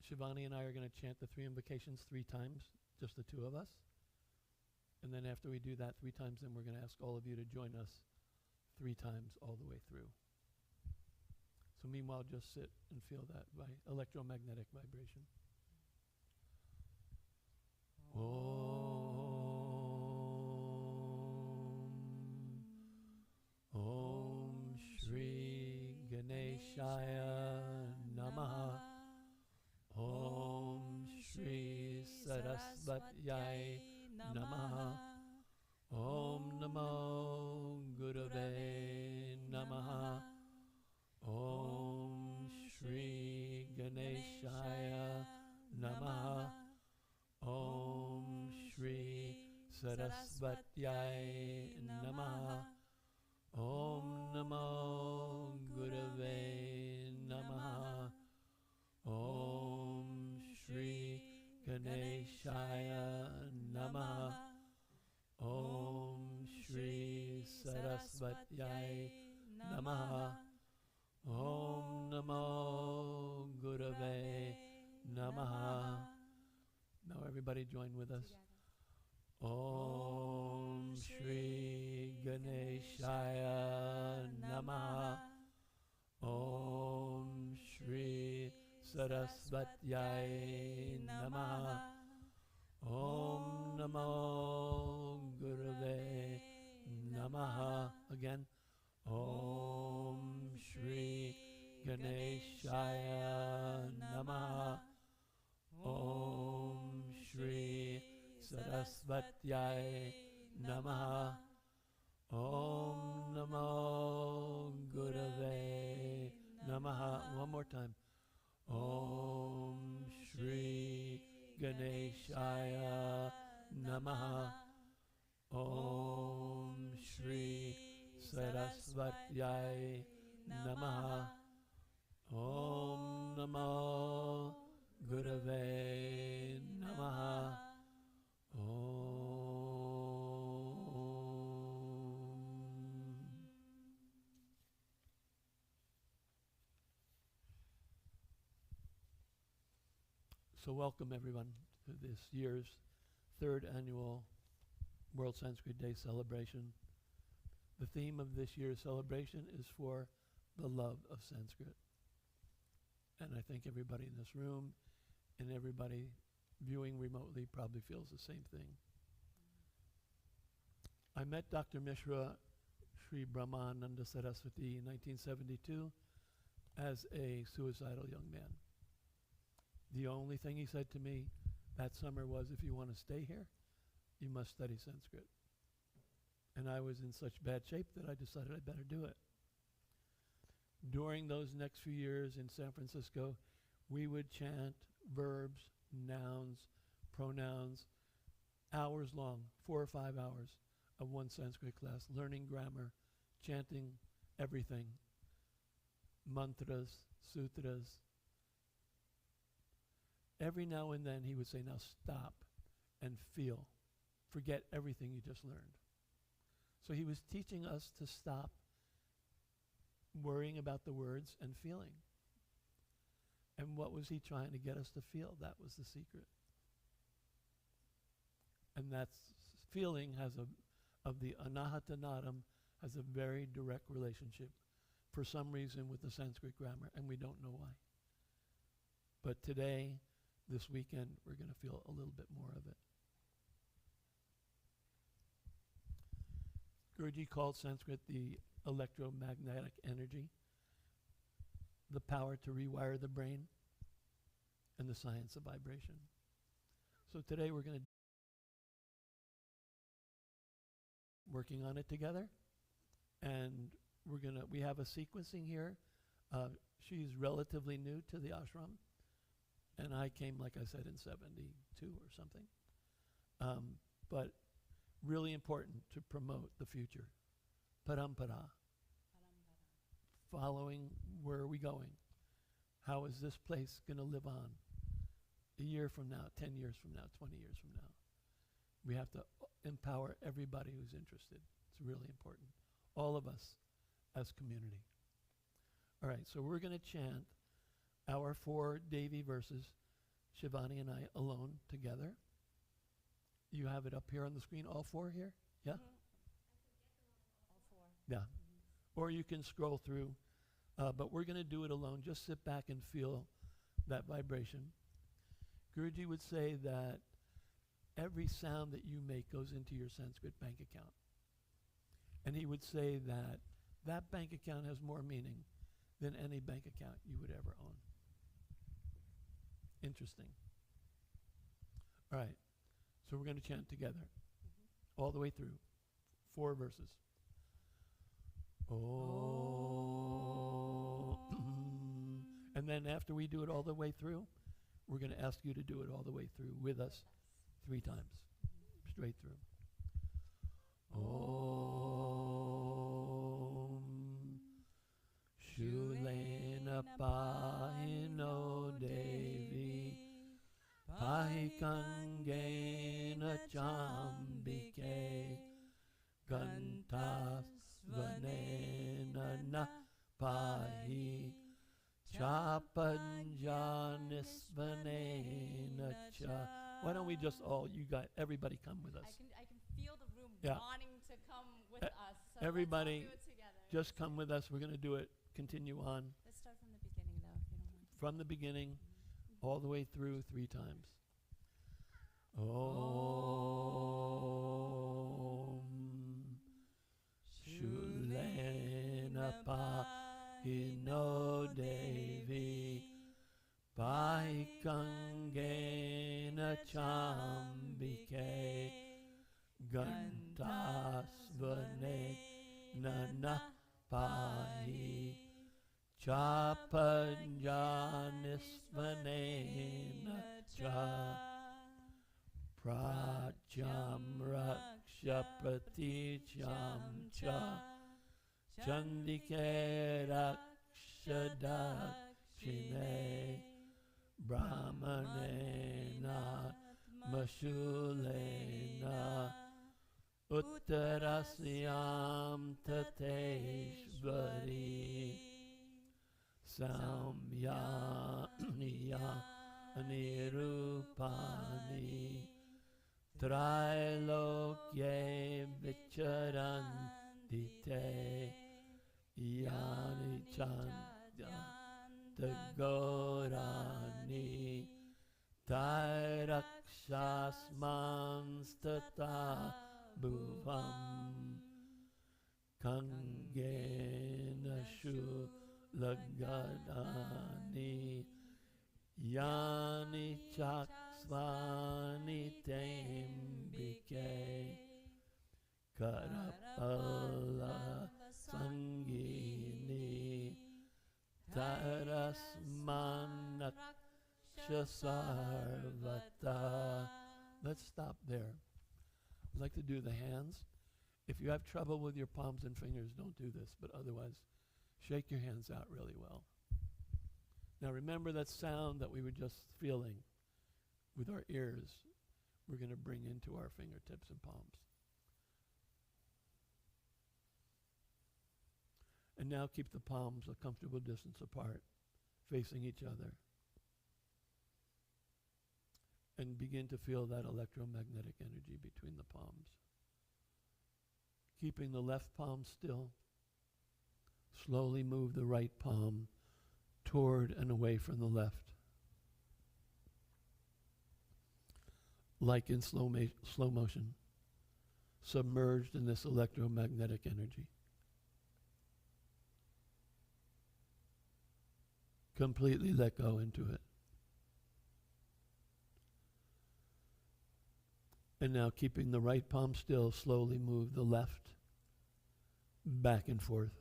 Shivani and I are going to chant the 3 invocations 3 times, just the 2 of us. And then after we do that 3 times, then we're going to ask all of you to join us 3 times all the way through. So meanwhile, just sit and feel that electromagnetic vibration. Om Shri Ganeshaya Namaha. Om Shri Sarasvatyai Namaha. Om Namo Gurave Namaha. Om Shri Ganeshaya Namaha. Om Shri Sarasvatyai Namaha. Om Namo Gurave Namaha. Om Shri Ganeshaya Namaha. Om Shri Sarasvatyai Namaha. Om Namo Gurave Namaha. Now everybody join with us. Om Shri Ganeshaya Namaha. Om Shri Sarasvatyai Namaha. Om Namo Gurave Namaha. Again. Om Shri Ganeshaya Namaha. Om Shri Sarasvatyai Namaha. Om Namo Gurave Namaha. One more time. Om Shri Ganeshaya Namaha. Om Shri Sarasvatyai Namaha. Om Namo Gurave Namaha. So welcome everyone to this year's 3rd annual World Sanskrit Day celebration. The theme of this year's celebration is for the love of Sanskrit. And I think everybody in this room and everybody viewing remotely probably feels the same thing. I met Dr. Mishra Sri Brahmananda Saraswati in 1972 as a suicidal young man. The only thing he said to me that summer was, if you want to stay here, you must study Sanskrit. And I was in such bad shape that I decided I better do it. During those next few years in San Francisco, we would chant verbs, nouns, pronouns, hours long, 4 or 5 hours of one Sanskrit class, learning grammar, chanting everything, mantras, sutras. Every now and then he would say, now stop and feel. Forget everything you just learned. So he was teaching us to stop worrying about the words and feeling. And what was he trying to get us to feel? That was the secret. And that feeling of the anahatanadam has a very direct relationship, for some reason, with the Sanskrit grammar, and we don't know why. But today, this weekend, we're going to feel a little bit more of it. Guruji called Sanskrit the electromagnetic energy, the power to rewire the brain, and the science of vibration. So today we're going to working on it together, and we have a sequencing here. She's relatively new to the ashram, and I came, like I said, in 72 or something. But really important to promote the future. Parampara. Following, where are we going? How is this place going to live on? A year from now, 10 years from now, 20 years from now. We have to empower everybody who's interested. It's really important. All of us as community. All right, so we're going to chant our 4 Devi verses Shivani and I alone together. You have it up here on the screen, all four here? Yeah? All four. Yeah. Or you can scroll through, but we're going to do it alone. Just sit back and feel that vibration. Guruji would say that every sound that you make goes into your Sanskrit bank account. And he would say that that bank account has more meaning than any bank account you would ever own. Interesting. All right. So we're going to chant together all the way through. 4 verses. Oh. And then after we do it all the way through, we're going to ask you to do it all the way through with us 3 times. Straight through. Om Shulena Pahino Devi Pahikangena Chambike Gantasvanena na Pahi Chapanjanisvanena cha. Why don't we just all, everybody come with us. I can feel the room Yeah. wanting to come with us. So Everybody, let's all do it together. just come with us. We're going to do it. Continue on Let's start from the beginning, though, if you don't mind. from the beginning all the way through 3 times. Om Shulena Pahino Devi Pahikangena Chambike Gantasvanena Pahi Chapanjanisvanena cha Pracham Rakshapati Cham cha Chandike Rakshadakshine Brahmanena Mashulena Uttarasyam Tateshvari Samya Niya Anirupani Trailokye Vicharandite Yani Chanda Gaurani Tairakshasmanstata Bhuvam Kangena Shulagadani Yani Chaksvani Tembike Karapala Sangini Tarasmanakshasarvata. Let's stop there. I'd like to do the hands. If you have trouble with your palms and fingers, don't do this, but otherwise, shake your hands out really well. Now remember that sound that we were just feeling with our ears, we're going to bring into our fingertips and palms. And now keep the palms a comfortable distance apart, facing each other. And begin to feel that electromagnetic energy between the palms. Keeping the left palm still, slowly move the right palm toward and away from the left. Like in slow motion, submerged in this electromagnetic energy. Completely let go into it. And now keeping the right palm still, slowly move the left back and forth.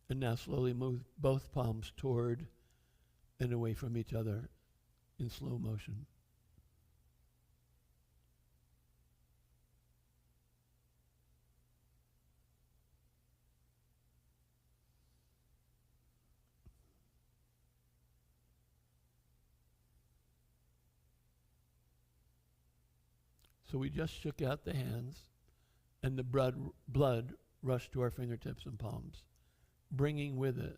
And now slowly move both palms toward and away from each other in slow motion. So we just shook out the hands and the blood rushed to our fingertips and palms, bringing with it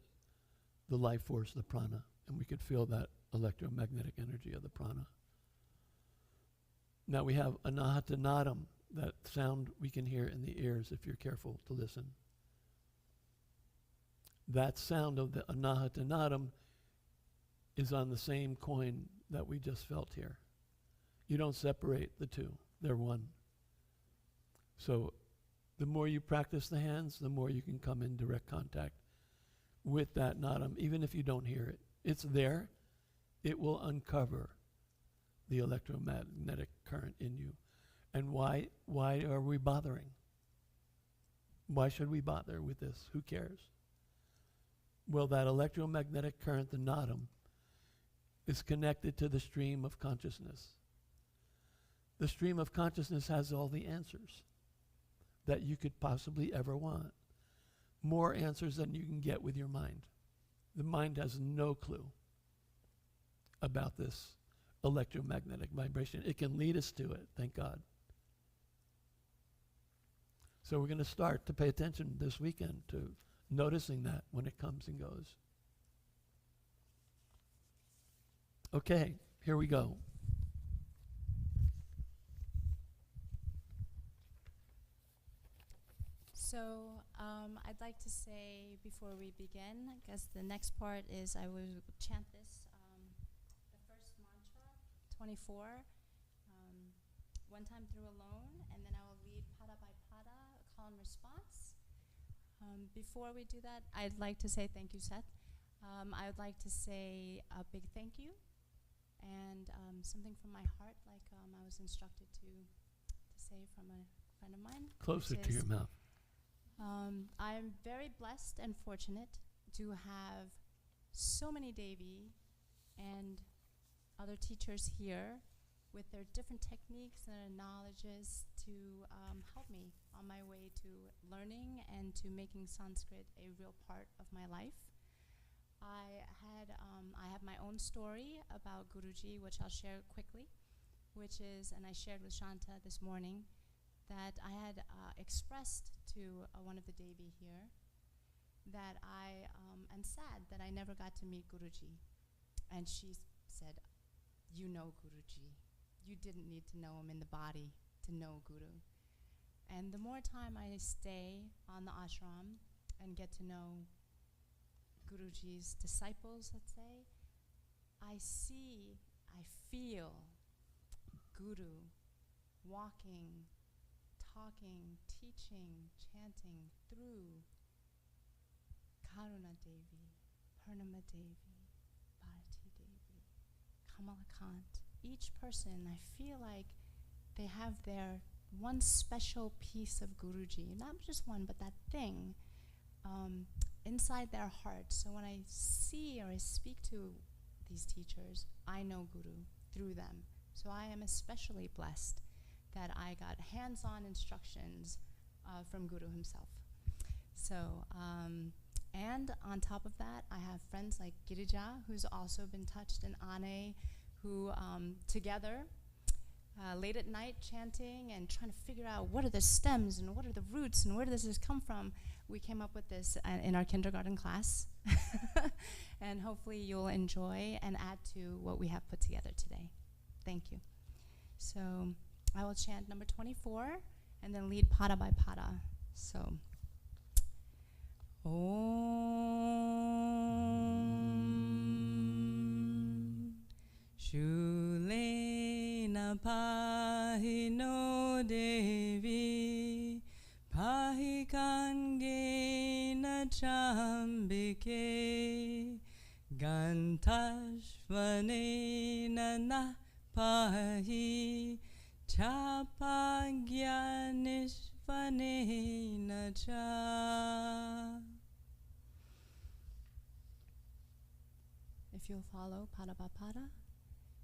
the life force, the prana, and we could feel that electromagnetic energy of the prana. Now we have anahatanadam, that sound we can hear in the ears if you're careful to listen. That sound of the anahatanadam is on the same coin that we just felt here. You don't separate the two, they're one. So the more you practice the hands, the more you can come in direct contact with that nadam, even if you don't hear it. It's there. It will uncover the electromagnetic current in you. And why are we bothering? Why should we bother with this? Who cares? Well, that electromagnetic current, the nadam, is connected to the stream of consciousness. The stream of consciousness has all the answers that you could possibly ever want. More answers than you can get with your mind. The mind has no clue about this electromagnetic vibration. It can lead us to it, thank God. So we're going to start to pay attention this weekend to noticing that when it comes and goes. Okay, here we go. So I'd like to say before we begin, I guess the next part is I will chant this, the first mantra, 24, one time through alone, and then I will lead pada by pada, a call and response. Before we do that, I'd like to say thank you, Seth. I would like to say a big thank you and something from my heart, like I was instructed to say from a friend of mine. Closer to your mouth. I'm very blessed and fortunate to have so many Devi and other teachers here with their different techniques and their knowledges to help me on my way to learning and to making Sanskrit a real part of my life. I have my own story about Guruji, which I'll share quickly, which is, and I shared with Shanta this morning, that I had expressed to one of the Devi here that I am sad that I never got to meet Guruji. And she said, you know Guruji. You didn't need to know him in the body to know Guru. And the more time I stay on the ashram and get to know Guruji's disciples, let's say, I see, I feel Guru walking, talking, teaching, chanting through Karuna Devi, Purnama Devi, Bharati Devi, Kamalakant. Each person, I feel like they have their one special piece of Guruji, not just one, but that thing inside their heart. So when I see or I speak to these teachers, I know Guru through them. So I am especially blessed that I got hands-on instructions from Guru himself. So, and on top of that, I have friends like Girija, who's also been touched, and Ane, who together, late at night chanting and trying to figure out what are the stems and what are the roots and where does this come from, we came up with this in our kindergarten class. And hopefully you'll enjoy and add to what we have put together today. Thank you. So I will chant number 24 and then lead pada by pada. So, Om Shulena Pahi no Devi Pahi Kangena Chambike Gantashvanena Na Pahi Chapagyanishvanena Cha. If you'll follow pada ba pada.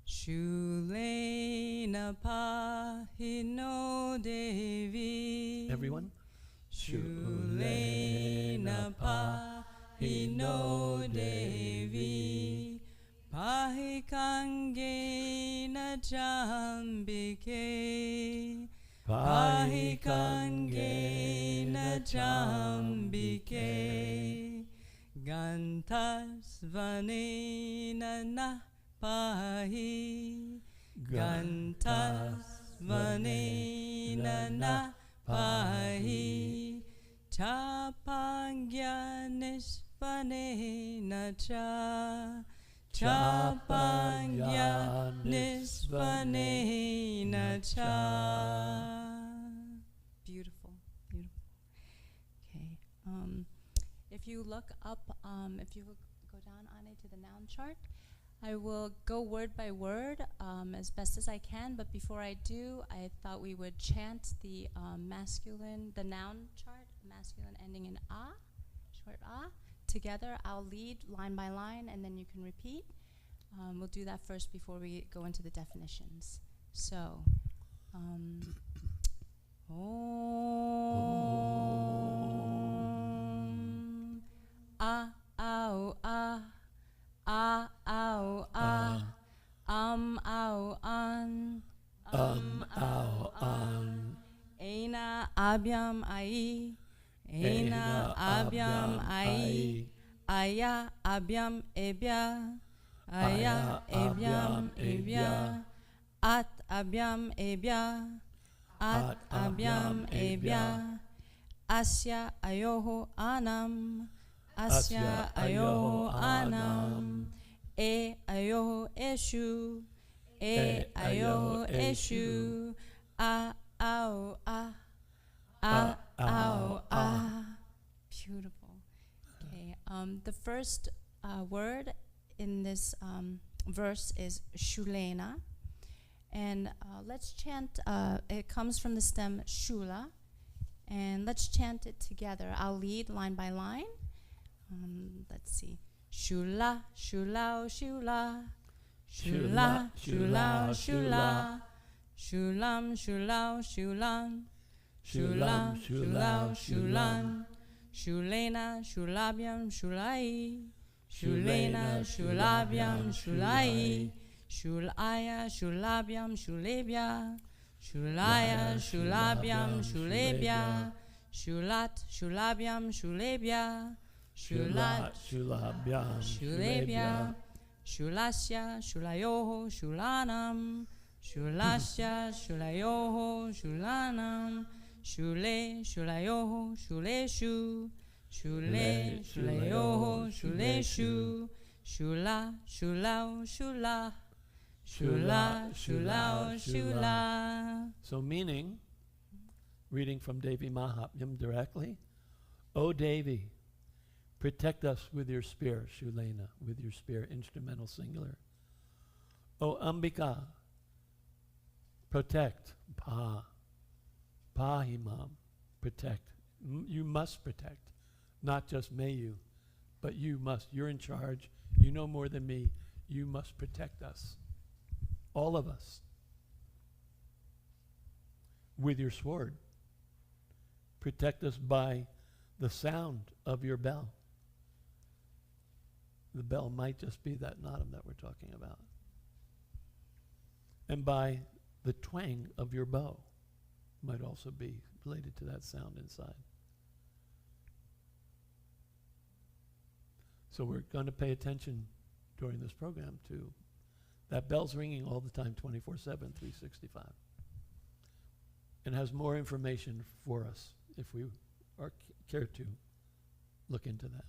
Shulena Pahi no Devi. Everyone? Shulena Pahi no Devi Pahi Kangena Chambike Pahi pahi kange na chambike gantas vanena na pahi gantas vanena na pahi chapangyanis vanena cha chapangyanis vanena cha. Beautiful, beautiful. Okay. If you look up, if you go down, Ane, to the noun chart, I will go word by word as best as I can, but before I do, I thought we would chant the masculine, the noun chart, masculine ending in a, short a, together. I'll lead line by line, and then you can repeat. We'll do that first before we go into the definitions. So, Om, a, ow, a, ow, a, ow, an, ow, an, ena, abhyam, ai, ena, abhyam, ai, aya, abhyam, ebya, aya, abhyam, ebya, at, abhyam, ebya, at, abhyam, ebya, asya, ayoho, anam, asya, ayoho, anam, e, ayoho, eshu, e, ayoho, eshu, a, ow, a, ow, a. Beautiful. Okay. The first word in this verse is shulena, and let's chant. It comes from the stem shula, and let's chant it together. I'll lead line by line. Let's see. Shula, shula, shula, shula, shula, shula, shulam, shula, shulam, shulam, shula, shulam, shulena, shulabhyam, shulai, shulena, shulabhyam, shulai, shulaya, shulabhyam, shulebya, shulaya, shulabhyam, shulebya, shulat, shulabhyam, shulebya, shulat, shulabhyam, shulebya, shulasya, shulayoho, shulanam, shulasya, shulayoho, shulanam, shule, shulayoho, shuleshu, shule, shulayoho, shuleshu, shula, shulao, shula, shula, shulao, shula. So meaning, reading from Devī-Māhātmyam directly, O Devi, protect us with your spear, Shulena, with your spear, instrumental singular. O Ambika, protect, Pahimam, protect. You must protect. Not just may you, but you must. You're in charge. You know more than me. You must protect us. All of us. With your sword. Protect us by the sound of your bell. The bell might just be that nadam that we're talking about. And by the twang of your bow. Might also be related to that sound inside. So we're going to pay attention during this program to that bell's ringing all the time, 24/7, 365. And has more information for us if we are care to look into that.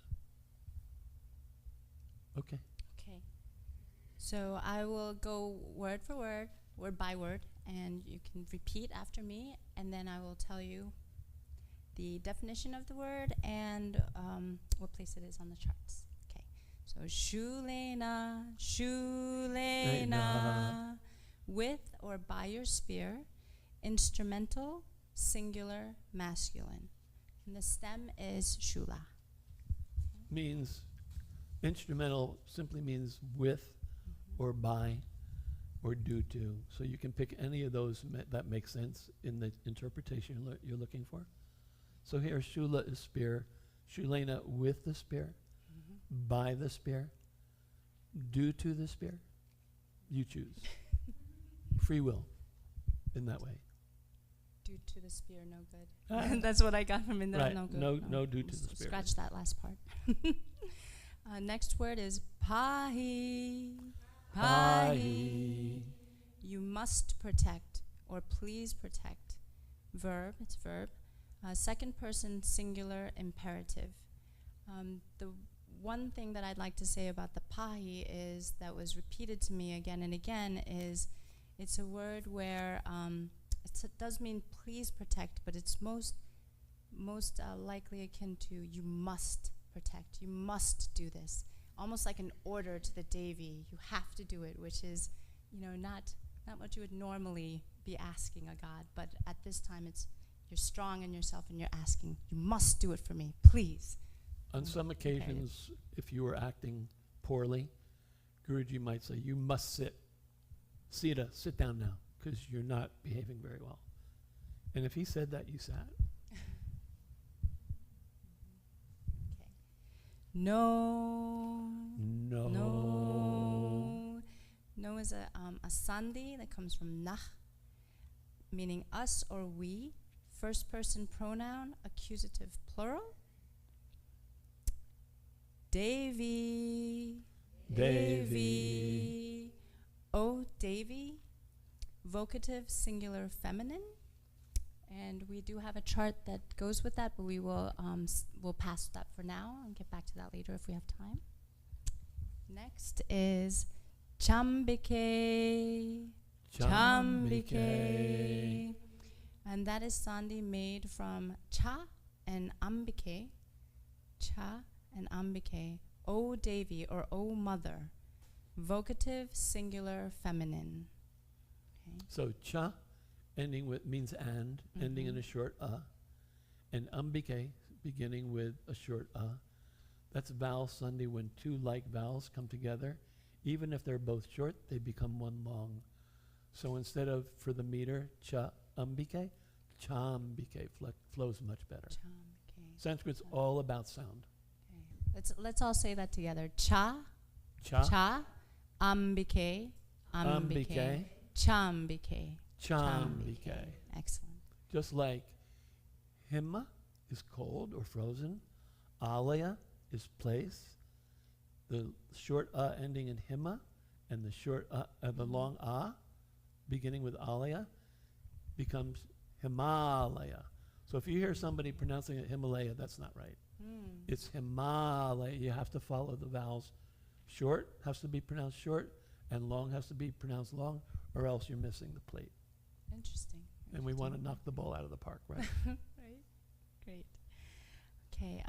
Okay. Okay. So I will go word for word, word by word, and you can repeat after me, and then I will tell you the definition of the word and what place it is on the charts. Okay. So shulena, shulena, with or by your spear, instrumental, singular, masculine. And the stem is shula. Means instrumental simply means with or by or due to. So you can pick any of those that make sense in the interpretation you're looking for. So here shula is spear, shulena with the spear, by the spear, due to the spear. You choose. Free will in that way. Due to the spear, no good. That's what I got from Indra. Right. No good. No due to the spear. Scratch that last part. Next word is pahi. Pahi. You must protect, or please protect. Verb, it's verb. Second person singular imperative. The one thing that I'd like to say about the pahi is, that was repeated to me again and again, is it's a word where it does mean please protect, but it's most likely akin to you must protect, you must do this. Almost like an order to the Devi, you have to do it, which is, not what you would normally be asking a god, but at this time you're strong in yourself and you're asking, you must do it for me, please. On some occasions, if you were acting poorly, Guruji might say, you must sit. Sita, sit down now, because you're not behaving very well. And if he said that, you sat. No. No. No. No is a sandhi that comes from nah, meaning us or we. First person pronoun, accusative plural. Devi. Devi. Oh, Devi. Vocative singular feminine. And we do have a chart that goes with that, but we will we'll pass that for now and get back to that later if we have time. Next is Chambike. Chambike. And that is sandhi made from cha and ambike. Cha and ambike. O Devi, or O Mother. Vocative singular feminine. Okay. So cha, ending with, means and, ending in a short and ambike, beginning with a short That's vowel sandhi when two like vowels come together. Even if they're both short, they become one long. So instead of, for the meter, cha ambike, chambike flows much better. Chambike. Sanskrit's all about sound. Okay. Let's all say that together. Cha, Cha, cha, ambike, ambike, chambike. chambike. Excellent. Just like hima is cold or frozen, alaya is place. The short ending in hima and the short the long beginning with alaya becomes Himalaya. So if you hear somebody pronouncing it Himalaya, that's not right. It's Himalaya. You have to follow the vowels. Short has to be pronounced short, and long has to be pronounced long, or else you're missing the plate. Interesting. And we want to knock the ball out of the park, right? Right. Great. Okay.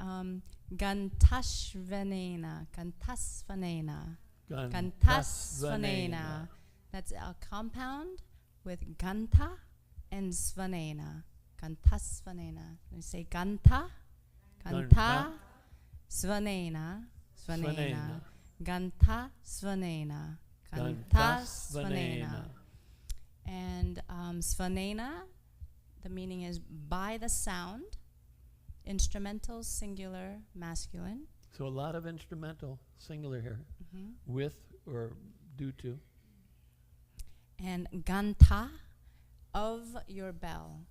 Gantashvanena. Gantasvanena. Gantasvanena. That's a compound with ganta and svanena. Gantasvanena. We say ganta, ganta, svanena, svanena, ganta, svanena, ganta, svanena. And svanena, the meaning is by the sound, instrumental, singular, masculine. So a lot of instrumental, singular here, with or due to. And ganta, of your bell.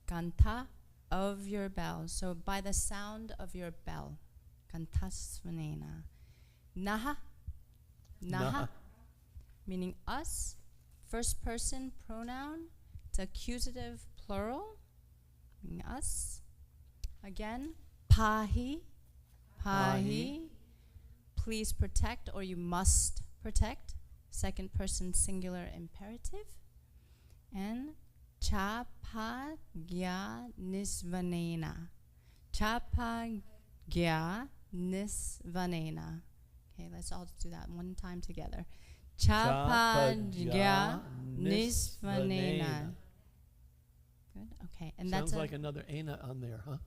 Ganta, of your bell. So by the sound of your bell. Gantasvanena. Naha, naha, meaning us. First person pronoun. It's accusative plural, meaning us. Again, pahi, pahi. Please protect, or you must protect. Second person singular imperative. And chapa gya nisvanena. Chapa gya nisvanena. Okay, let's all do that one time together. Chapa gya nisvanena. Good. Okay, and Sounds that's like another ena on there, huh?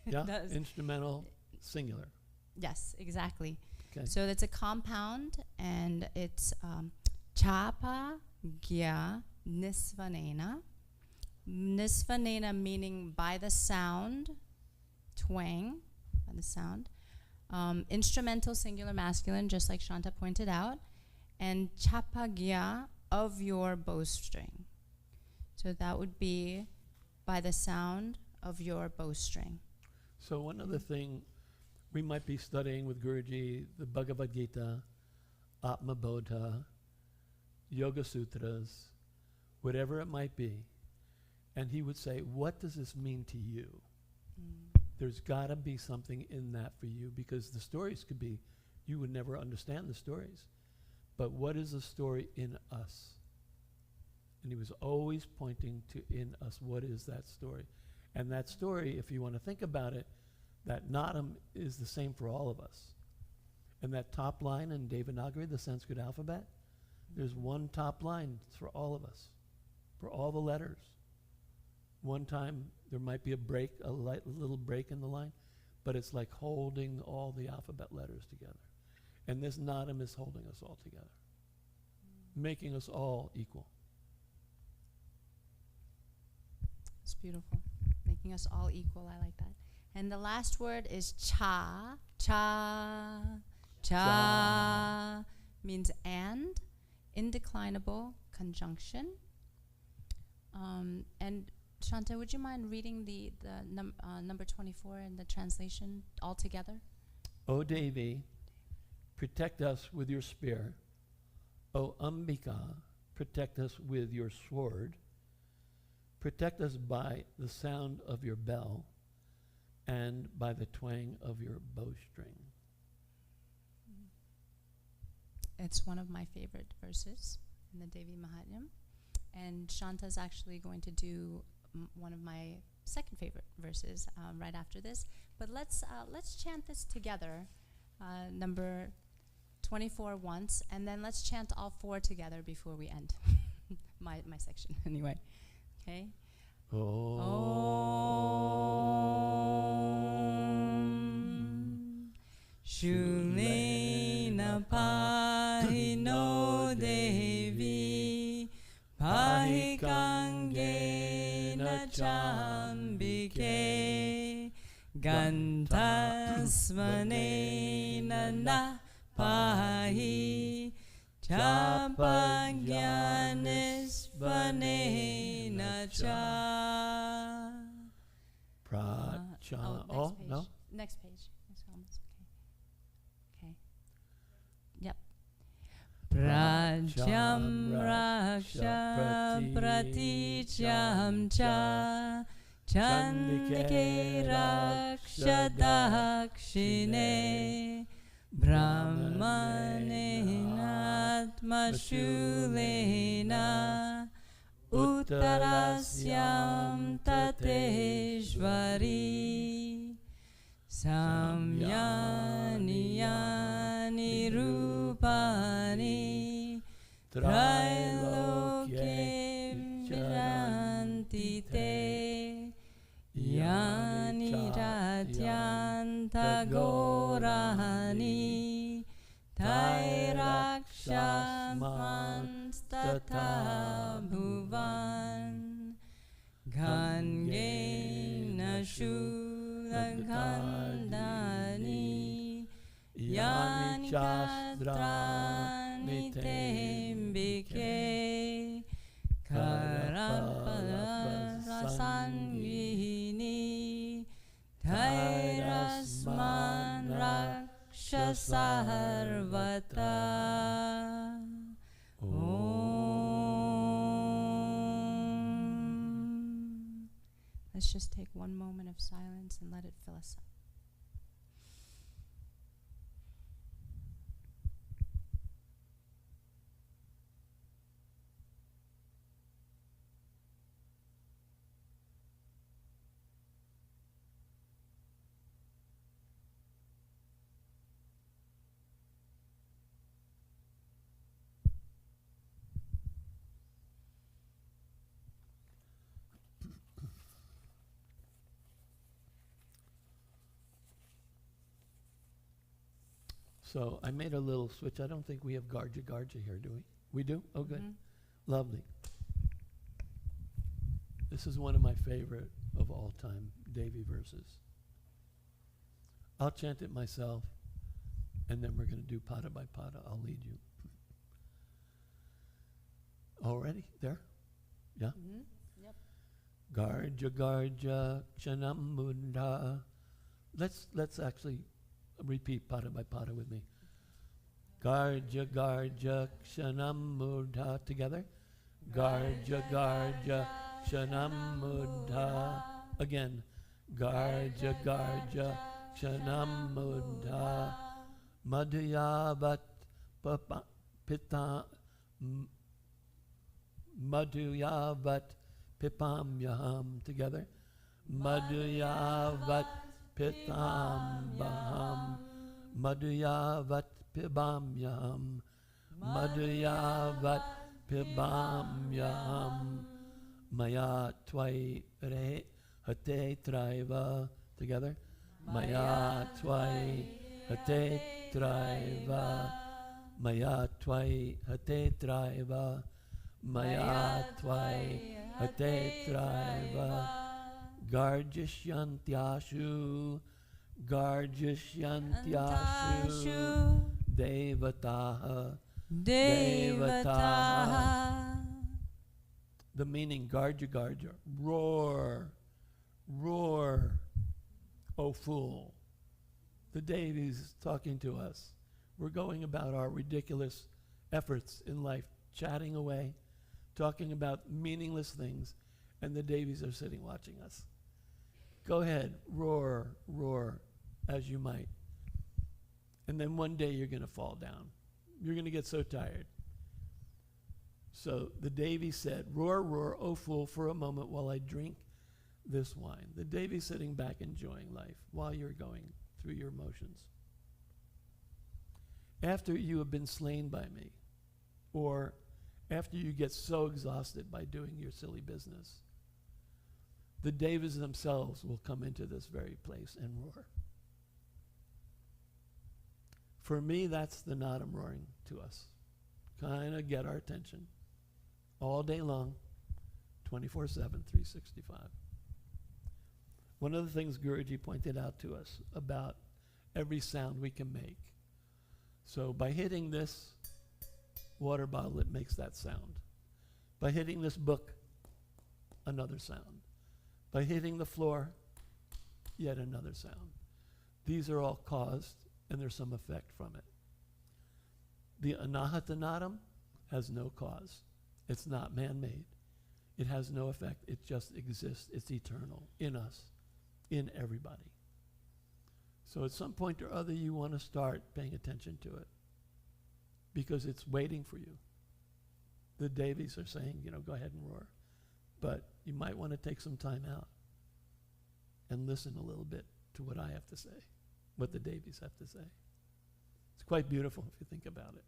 Yeah. Does. Instrumental, singular. Yes, exactly. Okay. So that's a compound, and it's chapa gya nisvanena. Nisvanena meaning by the sound, twang, by the sound. Instrumental, singular, masculine, just like Shanta pointed out. And chapa gya, of your bowstring. So that would be by the sound of your bowstring. So one other thing, we might be studying with Guruji the Bhagavad Gita, Atma Bodha, Yoga Sutras, whatever it might be. And he would say, what does this mean to you? There's got to be something in that for you, because the stories could be, you would never understand the stories. But what is the story in us? And he was always pointing to in us, what is that story? And that story, if you want to think about it, that Nadam is the same for all of us. And that top line in Devī-Māhātmyam, the Sanskrit alphabet, there's one top line for all of us, for all the letters. One time there might be a break, a little break in the line, but it's like holding all the alphabet letters together. And this Nadam is holding us all together, making us all equal. It's beautiful. Making us all equal. I like that. And the last word is cha. Cha. Cha means and, indeclinable conjunction. And Shanta, would you mind reading the number 24 in the translation all together? O Devi, protect us with your spear. O Ambika, protect us with your sword. Protect us by the sound of your bell and by the twang of your bowstring. It's one of my favorite verses in the Devī-Māhātmyam. And Shanta's actually going to do one of my second favorite verses right after this. But let's chant this together, number 24 once, and then let's chant all four together before we end my section anyway. Okay? Om Shulena Pahino Devi Pahi Kangena Chambike Gantasmanena Na Pahi Chapagyanisvanena Cha. Pracha. Oh, No? Next page. Next almost okay. Yep. Prajam Raksha Praticham Cha Chandike Raksha Dakshine Brahmanenatma Shulena Uttarasyam Tateshvari Samyani Yani Rupani Trailoke Viranti Te Yani Ratyanta Gorani Tairakshamanstata Bhuvan Gangena Shulagandani Yani Chastrani Tembike Karapasangini Tairasman Rakshasarvata. Let's just take one moment of silence and let it fill us up. So I made a little switch. I don't think we have Garja here, do we? We do? Oh, good. Lovely. This is one of my favorite of all time Devi verses. I'll chant it myself, and then we're going to do pada by pada. I'll lead you. Already? There? Yeah? Garja Garja Kshanam Buddha. Let's actually repeat pada by pada with me. Garja Garja Kshanam Buddha. Together. Garja Garja Kshanam Buddha. Again. Garja Garja Kshanam Buddha. Madhuyavat Pita Madhuyavat Pipamyaham. Together. Madhuyavat Pitambaham. Madhuyavat Pibamyaham. Madhuyavat Pibamyaham. Maya Twai Re Hate Traiva. Together. Maya Twai Hate Traiva. Maya Twai Hate Traiva. Maya Twai Hate Traiva. Garjishyantyashu. Garjishyantyashu. Devataha. Devataha. The meaning, Garja Garja, roar, roar, O fool. The Devis talking to us. We're going about our ridiculous efforts in life, chatting away, talking about meaningless things, and the Devis are sitting watching us. Go ahead, roar, roar, as you might. And then one day you're going to fall down. You're going to get so tired. So the Devi said, roar, roar, O fool, for a moment while I drink this wine. The Devi's sitting back enjoying life while you're going through your motions. After you have been slain by me, or after you get so exhausted by doing your silly business, the Devas themselves will come into this very place and roar. For me, that's the Nadam roaring to us. Kind of get our attention all day long, 24/7, 365. One of the things Guruji pointed out to us about every sound we can make. So by hitting this water bottle, it makes that sound. By hitting this book, another sound. By hitting the floor, yet another sound. These are all caused, and there's some effect from it. The Anahatanadam has no cause. It's not man-made. It has no effect. It just exists. It's eternal in us, in everybody. So at some point or other, you want to start paying attention to it because it's waiting for you. The Devis are saying, go ahead and roar. But you might want to take some time out and listen a little bit to what I have to say, what the Devis have to say. It's quite beautiful if you think about it.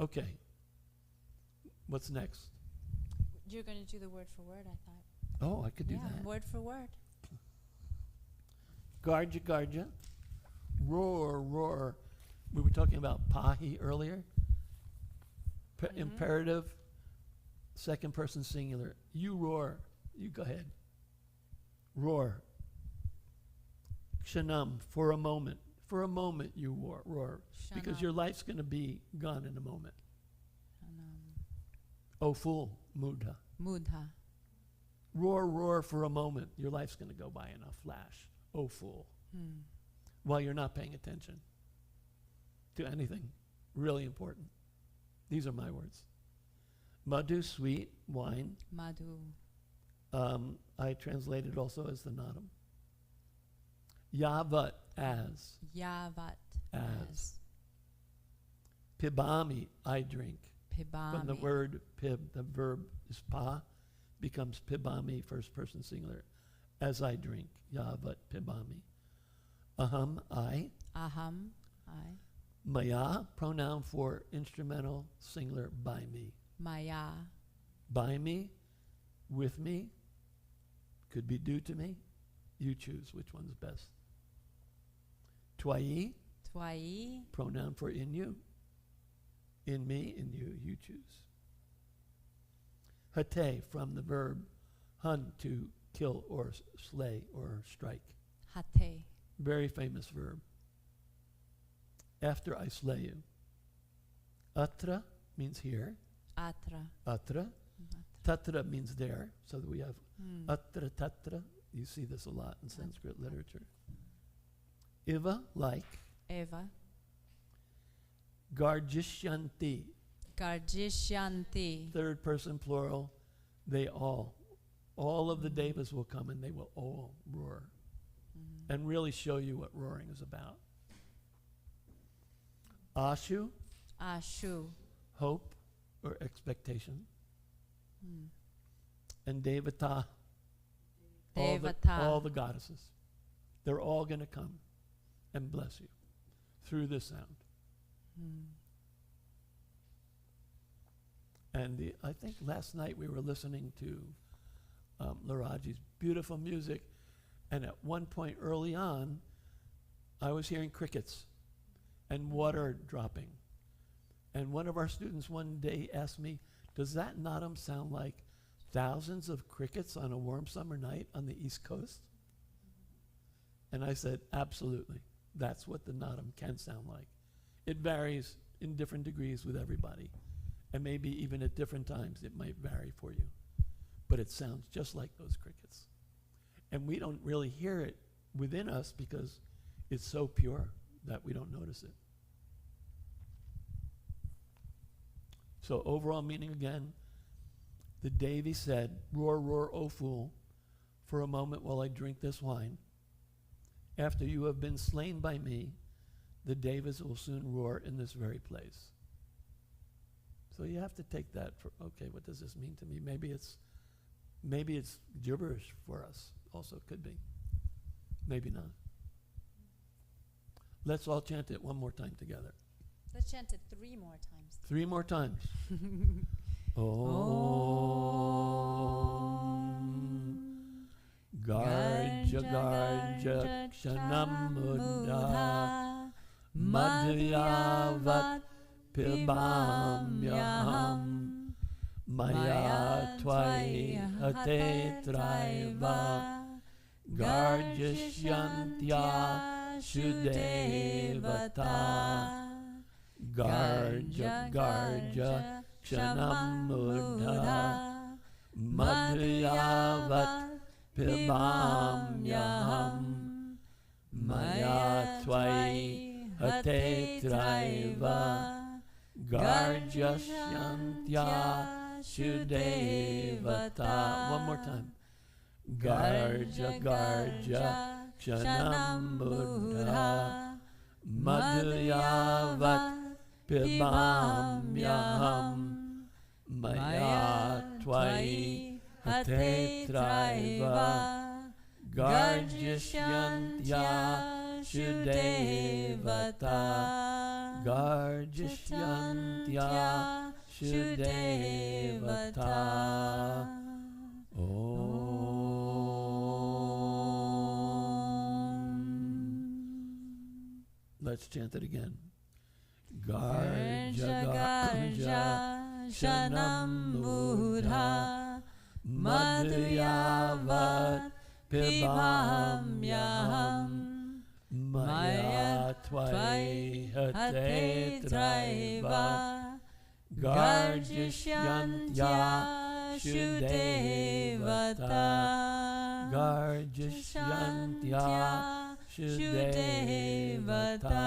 Okay. What's next? You're going to do the word for word, I thought. Oh, I could do that. Word for word. Garja, garja. Roar, roar. We were talking about pahi earlier. Imperative, second person singular. You roar. You go ahead. Roar. Kshanam, for a moment. For a moment you roar. Shanam. Because your life's going to be gone in a moment. Oh fool, mudha. Mudha. Roar, roar for a moment. Your life's going to go by in a flash. Oh fool. While you're not paying attention to anything really important. These are my words. Madhu, sweet, wine. Madhu. I translated also as the nadam. Yavat, as. Yavat. As. Pibami, I drink. Pibami. From the word pib, the verb is pa, becomes pibami, first person singular. As I drink. Yavat, pibami. Aham, I. Aham, I. Maya, pronoun for instrumental singular, by me. Maya. By me, with me, could be due to me. You choose which one's best. Twai. Twai. Pronoun for in you. In me, in you, you choose. Hate, from the verb hun, to kill or slay or strike. Hate. Very famous verb. After I slay you. Atra means here. Atra. Atra. Tatra means there. So that we have Atra tatra. You see this a lot in Sanskrit literature. Iva, like. Eva. Garjishyanti. Garjishyanti. Third person plural. They all of the devas will come and they will all roar and really show you what roaring is about. Ashu. Ashu. Hope or expectation. And Devata. Devata. All the goddesses. They're all going to come and bless you through this sound. And I think last night we were listening to Laraji's beautiful music, and at one point early on, I was hearing crickets and water dropping. And one of our students one day asked me, does that nadam sound like thousands of crickets on a warm summer night on the East Coast? And I said, absolutely. That's what the nadam can sound like. It varies in different degrees with everybody. And maybe even at different times it might vary for you. But it sounds just like those crickets. And we don't really hear it within us because it's so pure that we don't notice it. So overall meaning again, the Devi said, roar, roar, O fool, for a moment while I drink this wine. After you have been slain by me, the Devas will soon roar in this very place. So you have to take that for, okay, what does this mean to me? Maybe it's gibberish for us. Also could be. Maybe not. Let's all chant it one more time together. Let's chant it 3 more times. 3 more times. Om Garja Garja Kshanam Muddha Madhyavat Pibamyaham Maya Tvai Hate Traiva Garjashyantya Shudevata Garja Garja Kshanam Muddha Madhyavat Pibamyaham Maya Tvai Hate Traiva Garjashyantya Shudevata. One more time. Garja Garja Kshanam Buddha Madhyavat Pibamyaham Maya Tvai Hate Traiva Garjashyantya Shudevata Garjashyantya Shudevata. Let's chant it again. Garja Garja Shanam Buddha Madhyavat Pibamyaham Maya Tvai Hate Traiva Garjashyantya Shudevata Garjashyantya Shudevata.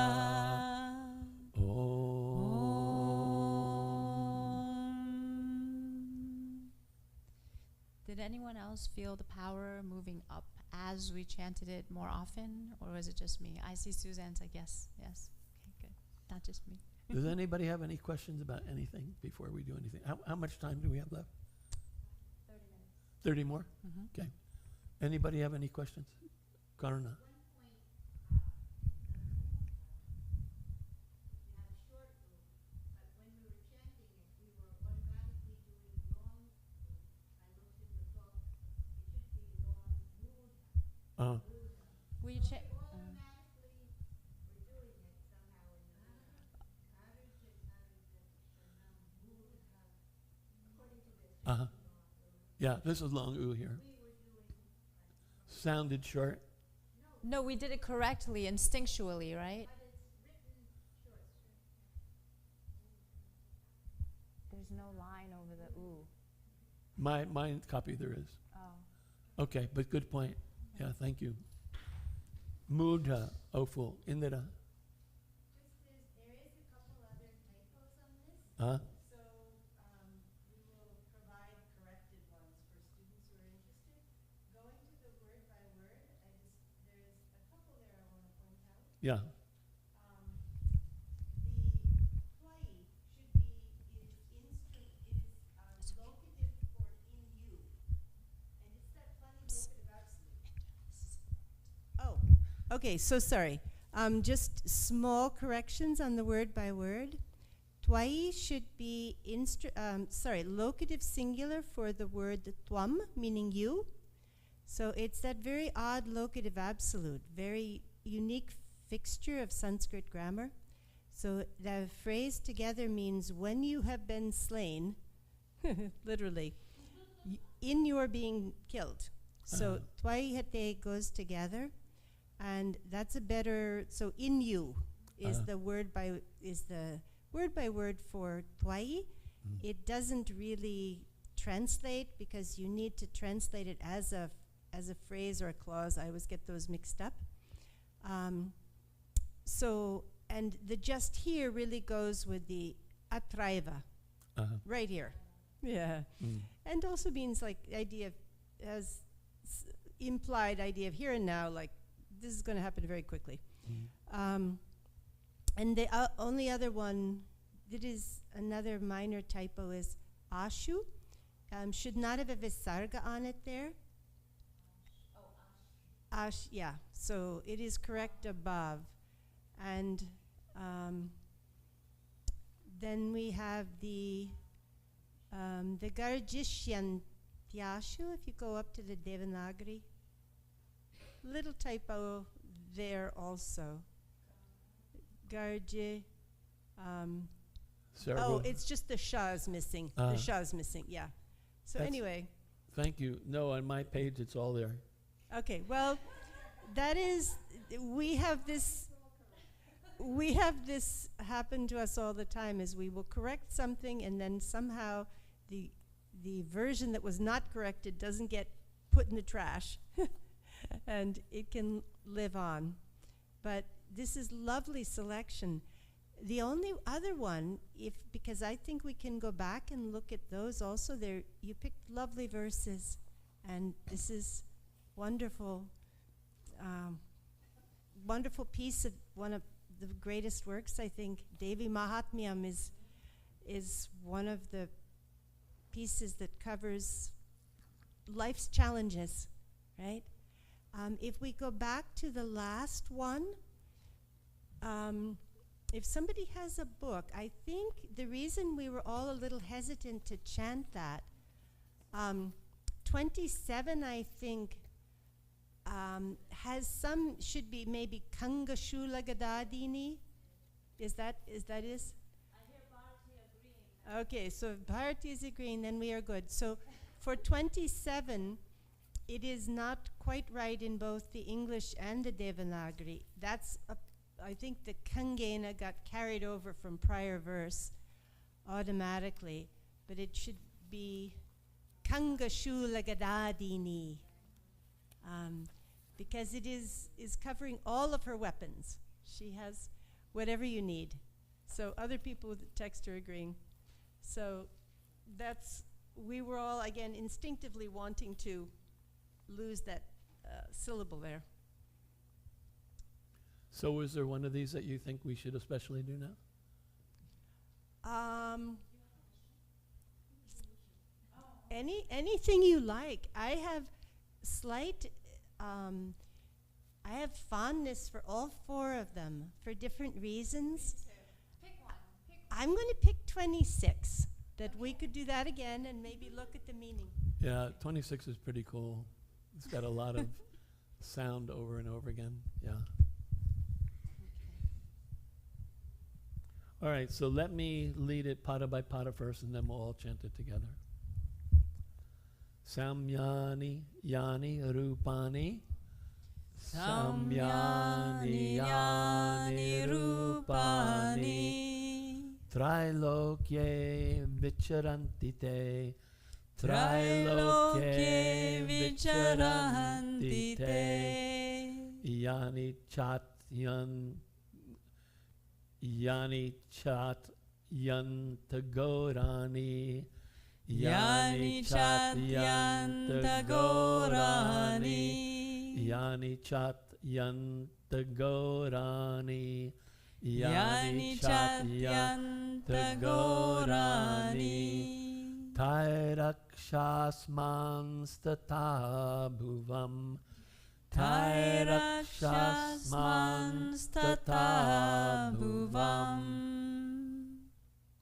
Did anyone else feel the power moving up as we chanted it more often, or was it just me? I see Suzanne's like, yes. Okay, good. Not just me. Does anybody have any questions about anything before we do anything? How much time do we have left? 30 minutes. 30 more? Mm-hmm. Okay. Anybody have any questions? Karuna. We check. Yeah, this is long oo here. Sounded short. No, we did it correctly, instinctually, right? There's no line over the ooh. My copy there is. Oh. Okay, but good point. Yeah, thank you. Mudha, Ofu, Indira. There is a couple other typos on this, Huh? so we will provide corrected ones for students who are interested. Going to the word by word, there's a couple there I want to point out. Yeah. The play should be locative for in you, and it's that funny locative absolute. Oh, okay, so sorry. Just small corrections on the word by word. Twai should be locative singular for the word twam, meaning you. So it's that very odd locative absolute, very unique fixture of Sanskrit grammar. So the phrase together means when you have been slain, literally, in your being killed. So twai hate goes together, and that's a better. So in you is the word by word for twai. It doesn't really translate because you need to translate it as a phrase or a clause. I always get those mixed up. And the just here really goes with the atraiva, right here. Yeah. And also means like idea of, has implied idea of here and now, like this is going to happen very quickly. And the only other one that is another minor typo is ashu. Should not have a visarga on it there. Ash, yeah. So it is correct above. And then we have the Garjishyantyashu, if you go up to the Devanagari. Little typo there also. Garji. Oh, it's just the sha is missing. The sha is missing, yeah. So anyway. Thank you. No, on my page it's all there. Okay, well, that is, we have this happen to us all the time, is we will correct something and then somehow the version that was not corrected doesn't get put in the trash and it can live on. But this is lovely selection. The only other one, because I think we can go back and look at those also, there you picked lovely verses, and this is wonderful, wonderful piece of one of the greatest works, I think. Devī-Māhātmyam is one of the pieces that covers life's challenges, right? If we go back to the last one, if somebody has a book, I think the reason we were all a little hesitant to chant that, 27, I think, has some, should be maybe Kanga Shula Gadadini. Is that? I hear Bharati agreeing. Okay, so if Bharati is agreeing, then we are good. So for 27, it is not quite right in both the English and the Devanagari. That's, I think the Kangena got carried over from prior verse automatically, but it should be Kanga Shula Gadadini. Because it is covering all of her weapons. She has whatever you need. So other people with the text are agreeing. So that's, we were all, again, instinctively wanting to lose that syllable there. So is there one of these that you think we should especially do now? Anything you like. I have I have fondness for all four of them for different reasons. Pick one. I'm going to pick 26, that we could do that again and maybe look at the meaning. Yeah, 26 is pretty cool. It's got a lot of sound over and over again. Yeah. All right, so let me lead it pada by pada first, and then we'll all chant it together. Samyani yani rupani. Samyani yani rupani. Trailokye vicharanti te. Trailoke vicharanti te yani chat yantagorani yani chat yantagorani yani chat yantagorani yani chat yantagorani Tairakshasmanstata bhuvam Tairakshasmanstata bhuvam.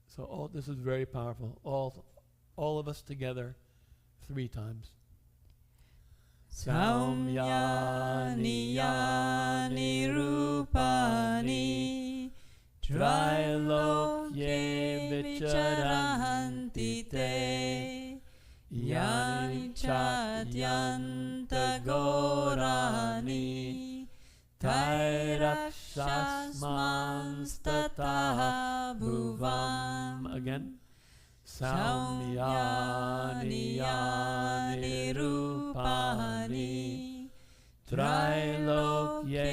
So all this is very powerful. All of us together 3 times. Saumyani yani rupani Trilokye vicharanti te Yani chatyanta gorani Tairakshasmanstata bhuvam. Again. Saumyani yani rupani Trilokye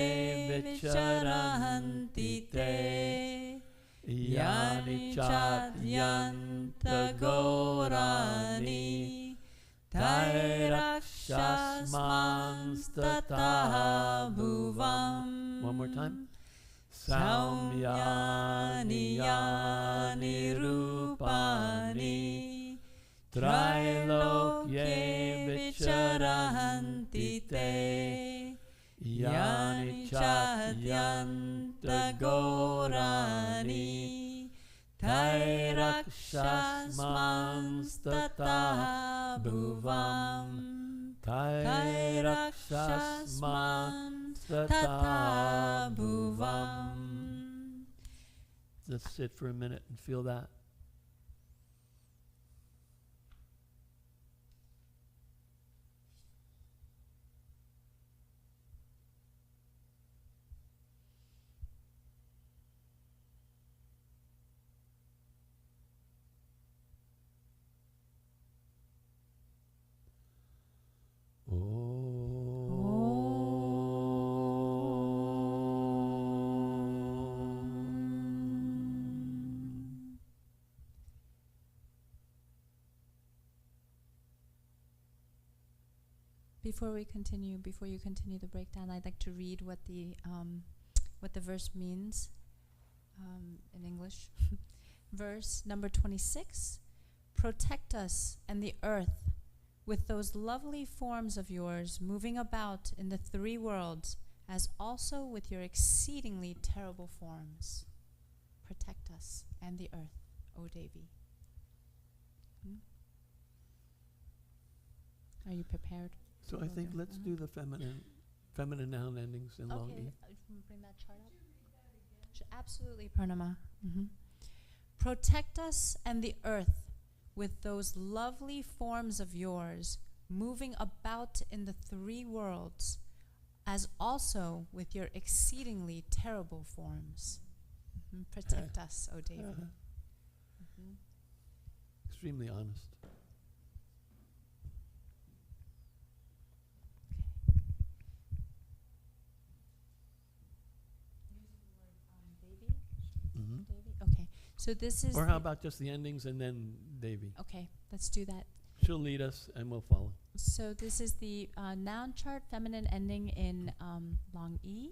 vicharanti te Yani chatyanta gorani Tairakshasmanstata bhuvam. One more time. Saumyani yani rupani Trilokye vicharanti te Yani chatyanta gorani Tairakshasmanstata bhuvam. Tairakshasmanstata bhuvam. Let's sit for a minute and feel that. Before you continue the breakdown, I'd like to read what the verse means in English. Verse number 26: Protect us and the earth with those lovely forms of yours moving about in the 3 worlds, as also with your exceedingly terrible forms. Protect us and the earth, O Devi. Are you prepared? So I think let's do the feminine noun endings in long E. Bring that chart up. Absolutely, Purnama. Protect us and the earth with those lovely forms of yours, moving about in the 3 worlds, as also with your exceedingly terrible forms. Protect us, O Devi. Extremely honest. Okay, so this is... Or how about just the endings and then Devi? Okay, let's do that. She'll lead us and we'll follow. So this is the noun chart, feminine ending in long E.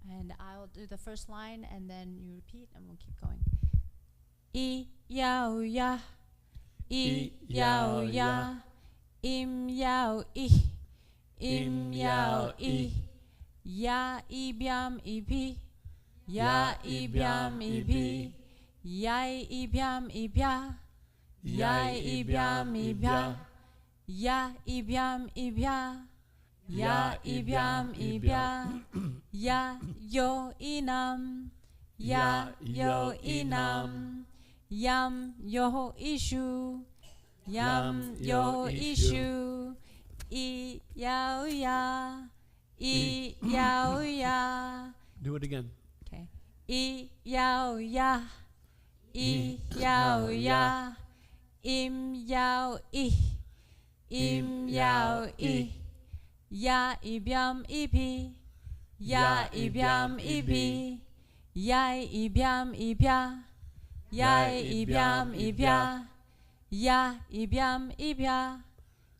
And I'll do the first line and then you repeat and we'll keep going. I yao ya, I yao ya, im yao I, im yao I, ya I byam I bi. Ya ibyam ibi, yai ibyam ibya, yai ibyam ibya, ya ibyam ibya, ya ibyam ibya, ya yo inam, ya yo inam, yam yo ishu, yam yo ishu, I yao ya, I yao ya. Do it again. I yao ya, I yao ya, im yao I, im yao I, ya ibiam ibi, ya ibiam ibi, ya ibiam ibia, ya ibiam ibia, ya ibiam ibia,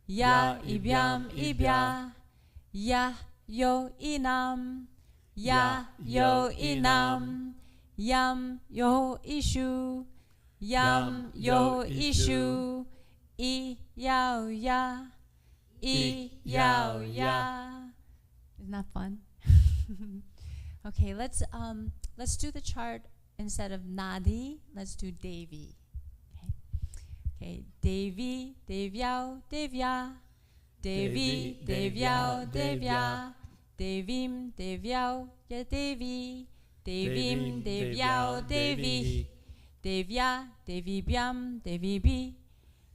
ya ibiam ibia, ya yo inam, ya yo inam, yam yo ishu, yam yo ishu, I yao ya, I yao ya. Isn't that fun? Okay, let's do the chart instead of Nadi. Let's do Devi. Okay, Devi, Devyao, Devya, Devi, Devyao, Devya, Devim, Devyao, ya Devi, Devim, Devyao, Devi, Devya, Devibhyam, Devibi,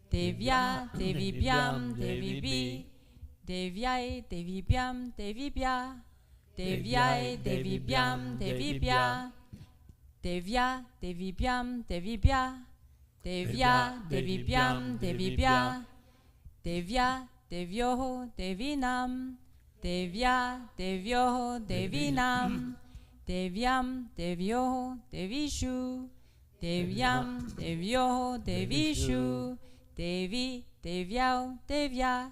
Devya, Devibhyam, Devibi, Devyai, Devibhyam, Devibhya, Devyai, Devibhyam, Devibhya, Devya, Devibhyam, Devibhya, Devya, Devibhyam, Devibhya, Devya, Devyoho, Devinam, Devya, Devyoho, Devinam, Devyam, Devyoho, Devishu, Devyam, Devyoho, Devishu, Devi, Devyao, Devya,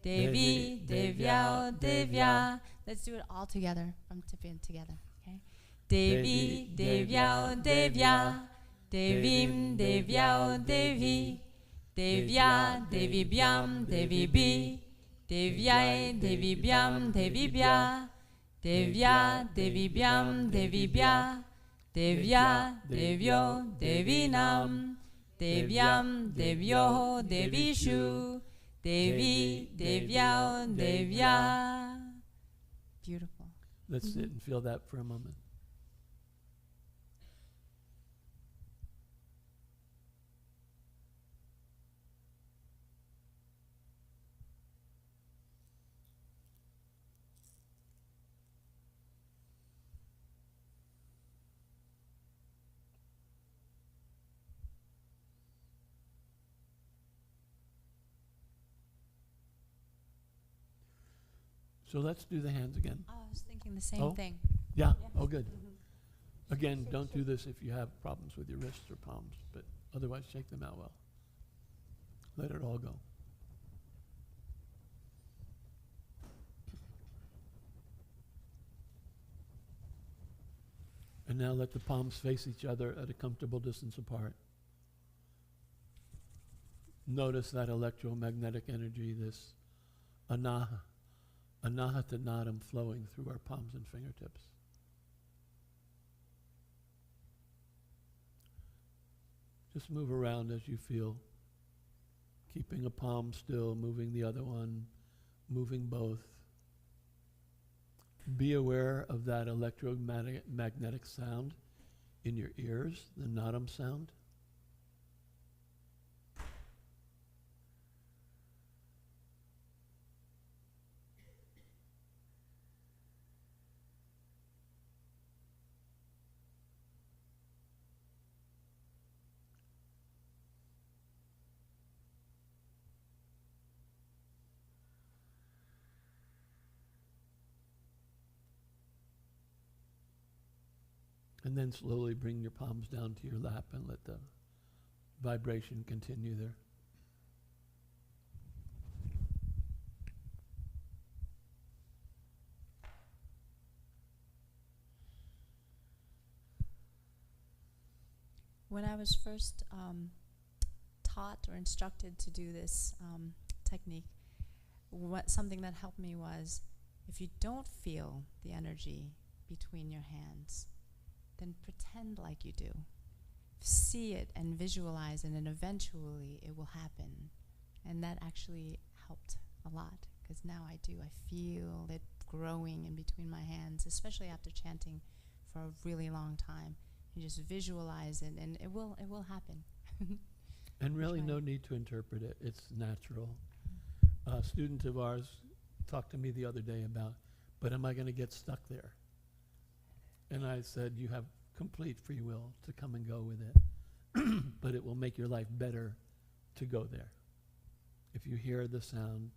Devi, Devyao, Devya. Let's do it all together, from Tibetan together, okay? Devi, Devyao, Devya, Devim, Devyao, Devi, Devya, Devibhyam, Devibi, Devyai, Devibhyam, Devibhya, Devya, Devibhyam, Devibhya, Devya, Devyo, Devinam, Devyam, Devyoho, Devishu, Devi, Devyao, Devya. Beautiful. Let's sit and feel that for a moment. So let's do the hands again. I was thinking the same Oh. thing. Yeah, Yeah. oh good. Again, don't do this if you have problems with your wrists or palms, but otherwise shake them out well. Let it all go. And now let the palms face each other at a comfortable distance apart. Notice that electromagnetic energy, this anahata nadam flowing through our palms and fingertips. Just move around as you feel, keeping a palm still, moving the other one, moving both. Be aware of that electromagnetic sound in your ears, the nadam sound. And then slowly bring your palms down to your lap and let the vibration continue there. When I was first taught or instructed to do this technique, something that helped me was, if you don't feel the energy between your hands, then pretend like you do. See it and visualize it, and eventually it will happen. And that actually helped a lot, because now I feel it growing in between my hands, especially after chanting for a really long time. You just visualize it, and it will happen. And really Try no it. need to interpret it. It's natural. A student of ours talked to me the other day about, but am I going to get stuck there? And I said, you have complete free will to come and go with it. But it will make your life better to go there. If you hear the sound,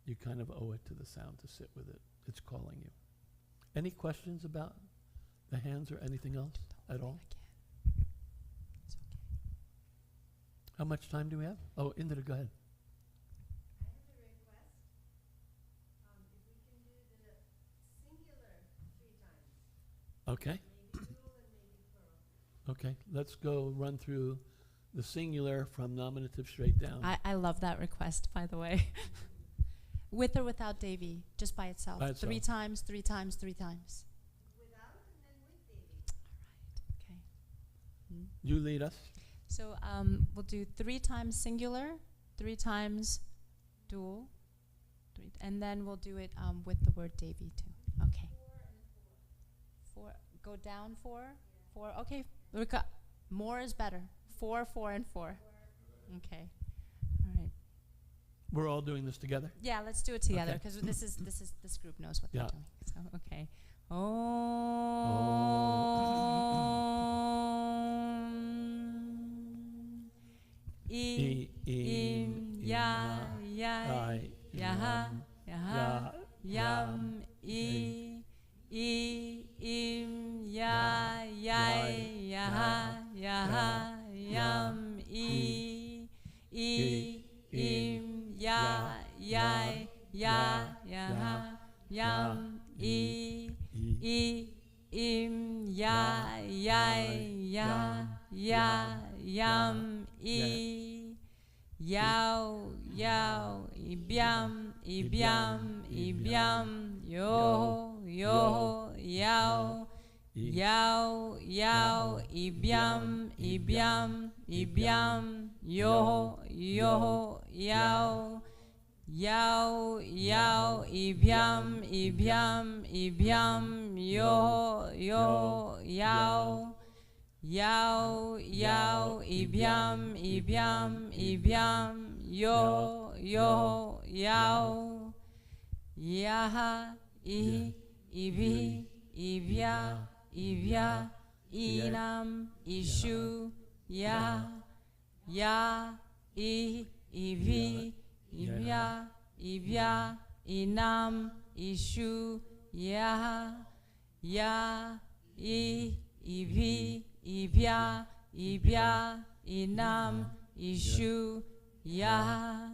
you kind of owe it to the sound to sit with it. It's calling you. Any questions about the hands or anything else at all? It's okay. How much time do we have? Oh, Indra, go ahead. I have a request. If we can do the singular 3 times. Okay. Maybe dual and maybe plural. Okay, let's go run through the singular from nominative straight down. I love that request, by the way. With or without Devi, just by itself. By itself. 3 times, 3 times, 3 times. Without and then with Devi. All right. Okay. You lead us. So we'll do 3 times singular, 3 times dual, and then we'll do it with the word Devi too. Okay. 4. Go down 4. 4. Okay. More is better. 4, 4, and 4. Okay. All right. We're all doing this together? Yeah, let's do it together Okay. because this group knows what Yeah. they're doing. So okay. Im ya ya yaha yaha yam im ya ya yaha yaha yam im ya ya ya yaha yam im ya ya ya yam yao yao ibiam yo yao yao ibiam yo yao ibiam yo yao Yao ibiam yo yao yaha ibi ibya inam ishu ya ibi ibya inam ishu ya ibi ibya inam ishu ya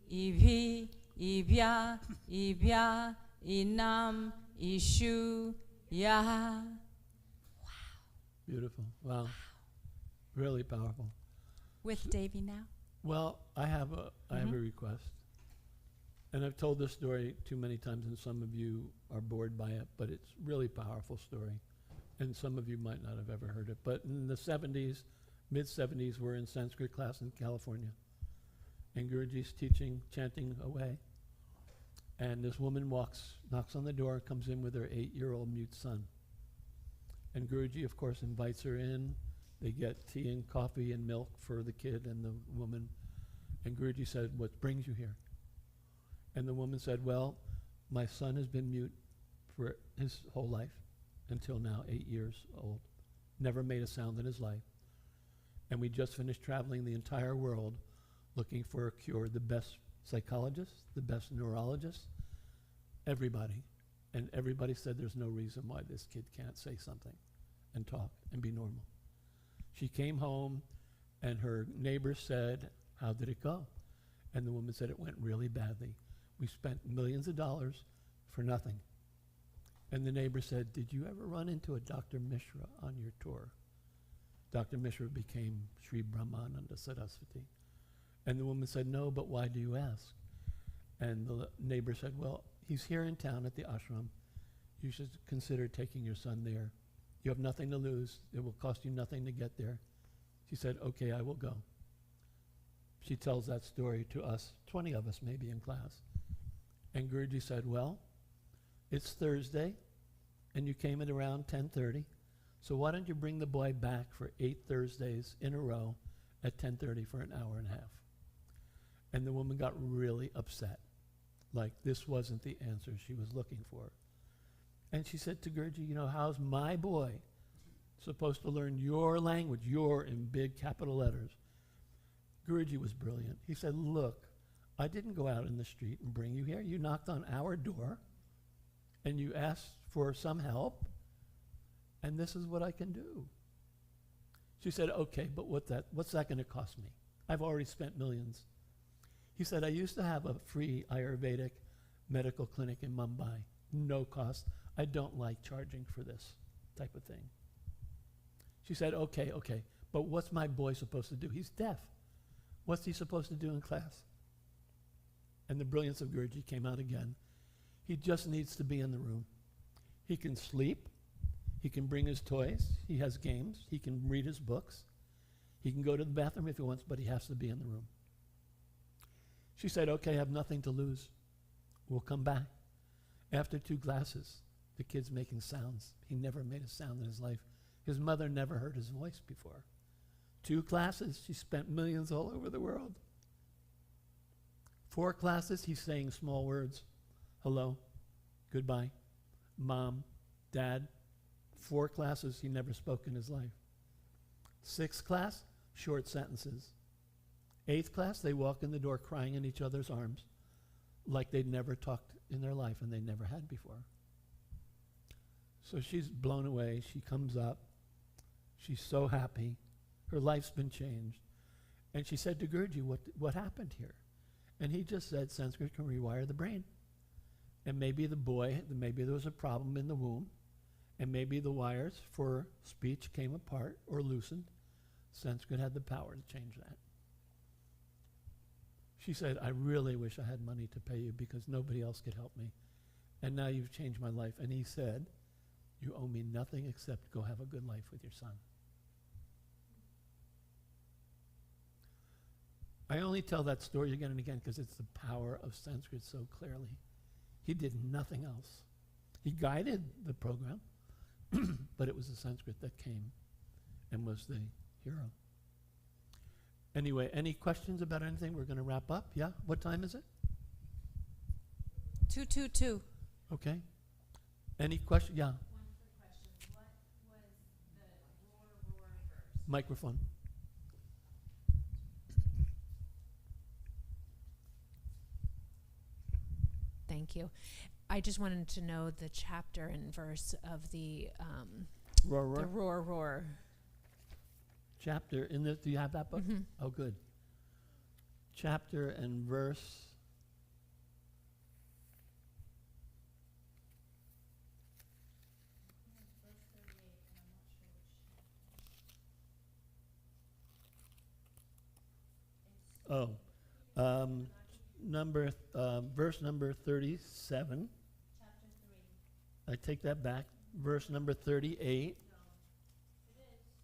ibi ibya inam ishu ya. Beautiful. Wow. Really powerful. With Devi now. Well, I have a request. And I've told this story too many times, and some of you are bored by it, but it's really powerful story. And some of you might not have ever heard it. But in the 70s, mid-70s, we're in Sanskrit class in California. And Guruji's teaching, chanting away. And this woman knocks on the door, comes in with her 8-year-old mute son. And Guruji, of course, invites her in. They get tea and coffee and milk for the kid and the woman. And Guruji said, "What brings you here?" And the woman said, "Well, my son has been mute for his whole life until now, 8 years old. Never made a sound in his life. And we just finished traveling the entire world looking for a cure, the best psychologists, the best neurologists, everybody. And everybody said there's no reason why this kid can't say something and talk and be normal." She came home and her neighbors said, "How did it go?" And the woman said, "It went really badly. We spent millions of dollars for nothing." And the neighbor said, "Did you ever run into a Dr. Mishra on your tour?" Dr. Mishra became Sri Brahmananda Saraswati. And the woman said, "No, but why do you ask?" And the neighbor said, "Well, he's here in town at the ashram. You should consider taking your son there. You have nothing to lose. It will cost you nothing to get there." She said, "Okay, I will go." She tells that story to us, 20 of us maybe in class. And Guruji said, "Well, it's Thursday, and you came at around 10:30, so why don't you bring the boy back for 8 Thursdays in a row at 10:30 for an hour and a half?" And the woman got really upset, like this wasn't the answer she was looking for. And she said to Guruji, "You know, how's my boy supposed to learn your language, your in big capital letters. Guruji was brilliant. He said, look, I didn't go out in the street and bring you here. You knocked on our door and you asked for some help, and this is what I can do. She said, okay, but what's that going to cost me? I've already spent millions. He said, I used to have a free Ayurvedic medical clinic in Mumbai, no cost. I don't like charging for this type of thing. She said, okay, but what's my boy supposed to do? He's deaf. What's he supposed to do in class? And the brilliance of Guruji came out again. He just needs to be in the room. He can sleep. He can bring his toys. He has games. He can read his books. He can go to the bathroom if he wants, but he has to be in the room. She said, okay, I have nothing to lose. We'll come back. After 2 classes, the kid's making sounds. He never made a sound in his life. His mother never heard his voice before. 2 classes, she spent millions all over the world. 4 classes, he's saying small words. Hello, goodbye, mom, dad. 4 classes, he never spoke in his life. 6th class, short sentences. 8th class, they walk in the door crying in each other's arms like they'd never talked in their life and they never had before. So she's blown away. She comes up. She's so happy. Her life's been changed. And she said to Guruji, what happened here? And he just said, Sanskrit can rewire the brain. And maybe maybe there was a problem in the womb, and maybe the wires for speech came apart or loosened. Sanskrit had the power to change that. She said, I really wish I had money to pay you because nobody else could help me. And now you've changed my life. And he said, you owe me nothing except go have a good life with your son. I only tell that story again and again because it's the power of Sanskrit so clearly. He did nothing else. He guided the program, but it was the Sanskrit that came and was the hero. Anyway, any questions about anything? We're going to wrap up. Yeah? What time is it? 2:22. Okay. Any question? Yeah. One quick question. What was the roar verse? Microphone. Thank you. I just wanted to know the chapter and verse of the Roar, roar. the roar. Chapter in the. Do you have that book? Mhm. Oh, good. Chapter and verse. Oh, verse number 37. Chapter 3. I take that back. Verse number 38. It is.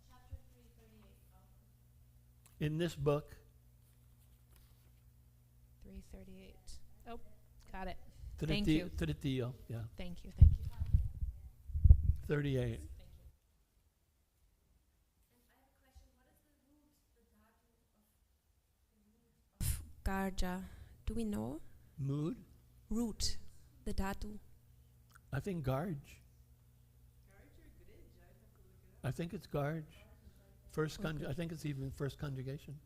Chapter 3, 38. In this book, 338. Oh, got it. to Thank the you. to the deal. Yeah, Thank you. 38. Garja, do we know? Mood. Root, the dhatu. I think Garj. I think it's Garj. I think it's even first conjugation.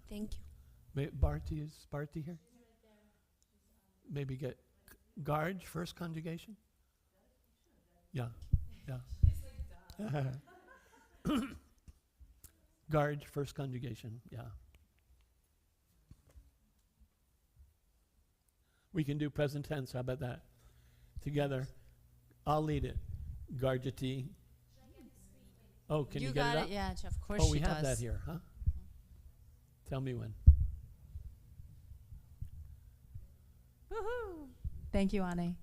Thank you. Bharti is Bharti here? Maybe get Garj, first conjugation? Yeah. Garj, first conjugation, yeah. We can do present tense, how about that? Together. I'll lead it. Garjati. Oh, can you get got it up? Yeah, of course Oh, she we does. have that here, huh? Tell me when. Woohoo! Thank you, Ane.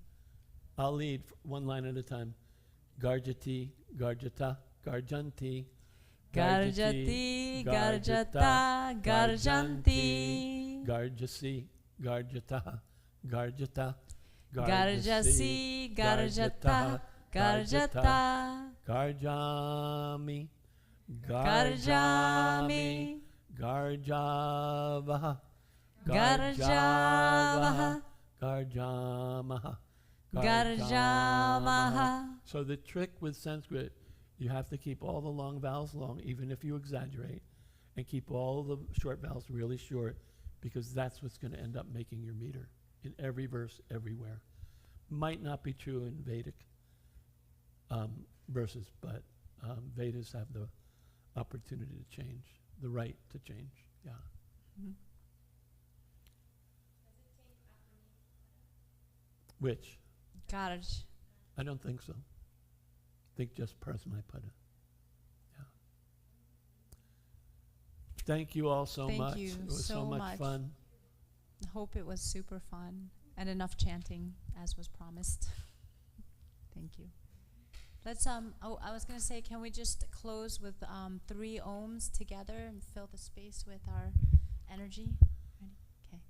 I'll lead one line at a time. Garjati, Garjata, Garjanti. Garjati, Garjata, Garjanti. Garjasi, Garjata, Garjata. Garjasi, Garjata, Garjata. Garjami, Garjami, Garjavaha, Garjavaha, Garjamaha, Garjamaha. So the trick with Sanskrit You have to keep all the long vowels long, even if you exaggerate, and keep all the short vowels really short, because that's what's going to end up making your meter in every verse, everywhere. Might not be true in Vedic verses, but Vedas have the opportunity to change, the right to change. Yeah. Mm-hmm. Which? Garj. I don't think so. I think just Prasmapada. Yeah. Thank you all so Thank much. you It was so so much much. fun. Hope it was super fun and enough chanting as was promised. Thank you. Let's I was gonna say, can we just close with 3 ohms together and fill the space with our energy? Ready? Okay.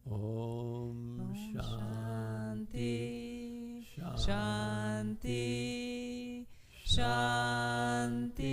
Om Shanti, Shanti, Shanti.